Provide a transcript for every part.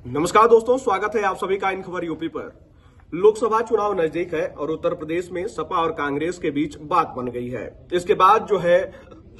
नमस्कार दोस्तों, स्वागत है आप सभी का इन खबर यूपी पर। लोकसभा चुनाव नजदीक है और उत्तर प्रदेश में सपा और कांग्रेस के बीच बात बन गई है। इसके बाद जो है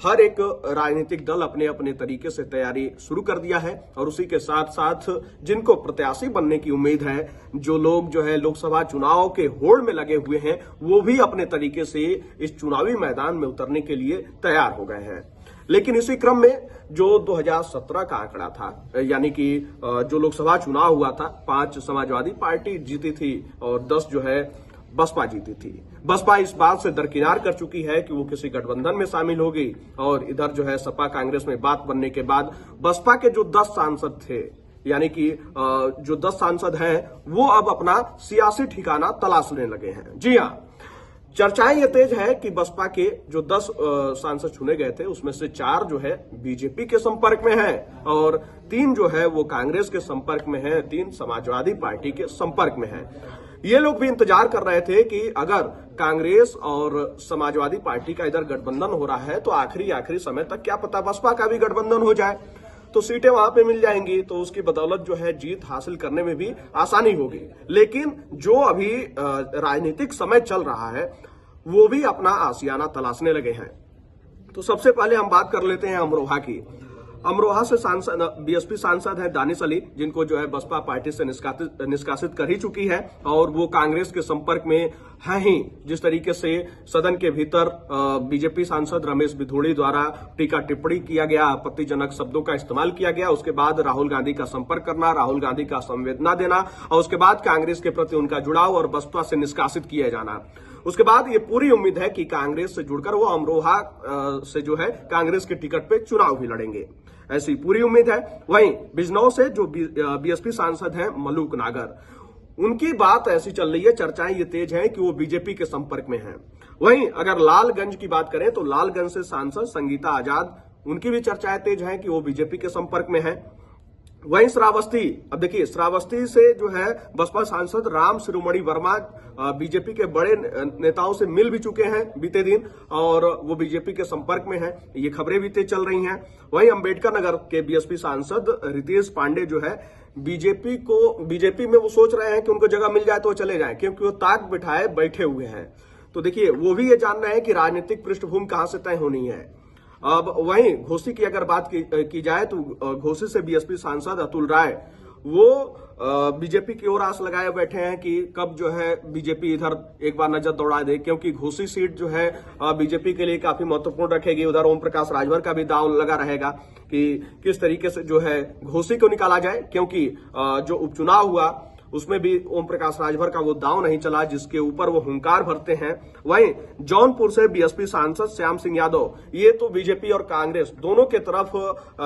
हर एक राजनीतिक दल अपने अपने तरीके से तैयारी शुरू कर दिया है और उसी के साथ साथ जिनको प्रत्याशी बनने की उम्मीद है, जो लोग जो है लोकसभा चुनाव के होड़ में लगे हुए हैं, वो भी अपने तरीके से इस चुनावी मैदान में उतरने के लिए तैयार हो गए हैं। लेकिन इसी क्रम में जो 2017 का आंकड़ा था, यानी कि जो लोकसभा चुनाव हुआ था, 5 समाजवादी पार्टी जीती थी और 10 जो है बसपा जीती थी। बसपा इस बात से दरकिनार कर चुकी है कि वो किसी गठबंधन में शामिल होगी और इधर जो है सपा कांग्रेस में बात बनने के बाद बसपा के जो 10 सांसद थे, यानी कि जो 10 सांसद हैं, वो अब अपना सियासी ठिकाना तलाशने लगे हैं। जी हाँ, चर्चाएं ये तेज है कि बसपा के जो 10 सांसद चुने गए थे, उसमें से 4 जो है बीजेपी के संपर्क में हैं और 3 जो है वो कांग्रेस के संपर्क में हैं, 3 समाजवादी पार्टी के संपर्क में हैं। ये लोग भी इंतजार कर रहे थे कि अगर कांग्रेस और समाजवादी पार्टी का इधर गठबंधन हो रहा है तो आखिरी समय तक क्या पता बसपा का भी गठबंधन हो जाए, तो सीटें वहां पे मिल जाएंगी, तो उसकी बदौलत जो है जीत हासिल करने में भी आसानी होगी। लेकिन जो अभी राजनीतिक समय चल रहा है, वो भी अपना आशियाना तलाशने लगे हैं। तो सबसे पहले हम बात कर लेते हैं अमरोहा की। अमरोहा से सांसद बीएसपी सांसद हैं दानिश अली, जिनको जो है बसपा पार्टी से निष्कासित कर ही चुकी है और वो कांग्रेस के संपर्क में है ही। जिस तरीके से सदन के भीतर बीजेपी सांसद रमेश बिधूड़ी द्वारा टीका टिप्पणी किया गया, आपत्तिजनक शब्दों का इस्तेमाल किया गया, उसके बाद राहुल गांधी का संपर्क करना, राहुल गांधी का संवेदना देना और उसके बाद कांग्रेस के प्रति उनका जुड़ाव और बसपा से निष्कासित किया जाना, उसके बाद ये पूरी उम्मीद है कि कांग्रेस से जुड़कर वो अमरोहा से जो है कांग्रेस के टिकट पे चुनाव भी लड़ेंगे, ऐसी पूरी उम्मीद है। वहीं बिजनौर से जो बीएसपी सांसद हैं मलूक नागर, उनकी बात ऐसी चल रही है, चर्चाएं ये तेज हैं कि वो बीजेपी के संपर्क में हैं। वहीं अगर लालगंज की बात करें तो लालगंज से सांसद संगीता आजाद, उनकी भी चर्चाएं तेज हैं कि वो बीजेपी के संपर्क में है। वहीं श्रावस्ती, अब देखिए श्रावस्ती से जो है बसपा सांसद राम शिरोमणि वर्मा बीजेपी के बड़े नेताओं से मिल भी चुके हैं बीते दिन और वो बीजेपी के संपर्क में हैं, ये खबरें भी तेज चल रही हैं। वहीं अंबेडकर नगर के बीएसपी सांसद रितेश पांडे जो है बीजेपी में वो सोच रहे हैं कि उनको जगह मिल जाए तो वो चले जाएं, क्योंकि वो ताक बिठाए बैठे हुए हैं। तो देखिए वो भी ये जान रहे हैं कि राजनीतिक पृष्ठभूमि कहां से तय होनी है। अब वहीं घोसी की अगर बात की जाए तो घोसी से बीएसपी सांसद अतुल राय, वो बीजेपी की ओर आस लगाए बैठे हैं कि कब जो है बीजेपी इधर एक बार नजर दौड़ा दे, क्योंकि घोसी सीट जो है बीजेपी के लिए काफी महत्वपूर्ण रखेगी। उधर ओम प्रकाश राजभर का भी दांव लगा रहेगा कि किस तरीके से जो है घोसी को निकाला जाए, क्योंकि जो उपचुनाव हुआ उसमें भी ओम प्रकाश राजभर का वो दांव नहीं चला जिसके ऊपर वो हुंकार भरते हैं। वहीं जौनपुर से बीएसपी सांसद श्याम सिंह यादव, ये तो बीजेपी और कांग्रेस दोनों के तरफ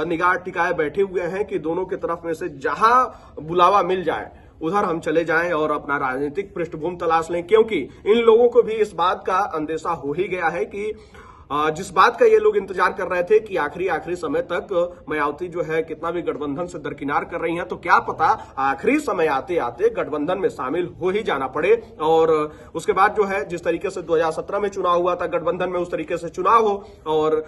निगाह टिकाए बैठे हुए हैं कि दोनों के तरफ में से जहां बुलावा मिल जाए उधर हम चले जाएं और अपना राजनीतिक पृष्ठभूमि तलाश लें, क्योंकि इन लोगों को भी इस बात का अंदेशा हो ही गया है कि जिस बात का ये लोग इंतजार कर रहे थे कि आखिरी समय तक मायावती जो है कितना भी गठबंधन से दरकिनार कर रही हैं, तो क्या पता आखिरी समय आते आते गठबंधन में शामिल हो ही जाना पड़े और उसके बाद जो है जिस तरीके से 2017 में चुनाव हुआ था गठबंधन में, उस तरीके से चुनाव हो और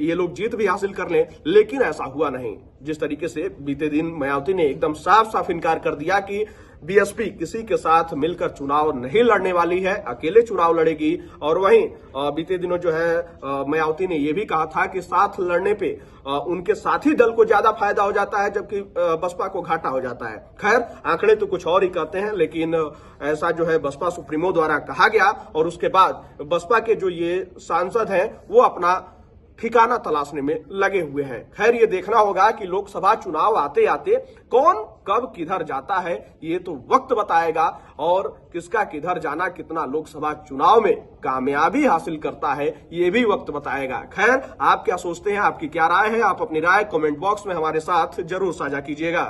ये लोग जीत भी हासिल कर लें। लेकिन ऐसा हुआ नहीं। जिस तरीके से बीते दिन मायावती ने एकदम साफ इनकार कर दिया कि बीएसपी किसी के साथ मिलकर चुनाव नहीं लड़ने वाली है, अकेले चुनाव लड़ेगी। और वहीं बीते दिनों जो है मायावती ने यह भी कहा था कि साथ लड़ने पे उनके साथी दल को ज्यादा फायदा हो जाता है, जबकि बसपा को घाटा हो जाता है। खैर, आंकड़े तो कुछ और ही कहते हैं, लेकिन ऐसा जो है बसपा सुप्रीमो द्वारा कहा गया और उसके बाद बसपा के जो ये सांसद हैं वो अपना ठिकाना तलाशने में लगे हुए हैं। खैर, ये देखना होगा कि लोकसभा चुनाव आते आते कौन कब किधर जाता है, ये तो वक्त बताएगा और किसका किधर जाना कितना लोकसभा चुनाव में कामयाबी हासिल करता है, ये भी वक्त बताएगा। खैर, आप क्या सोचते हैं, आपकी क्या राय है? आप अपनी राय कमेंट बॉक्स में हमारे साथ जरूर साझा कीजिएगा।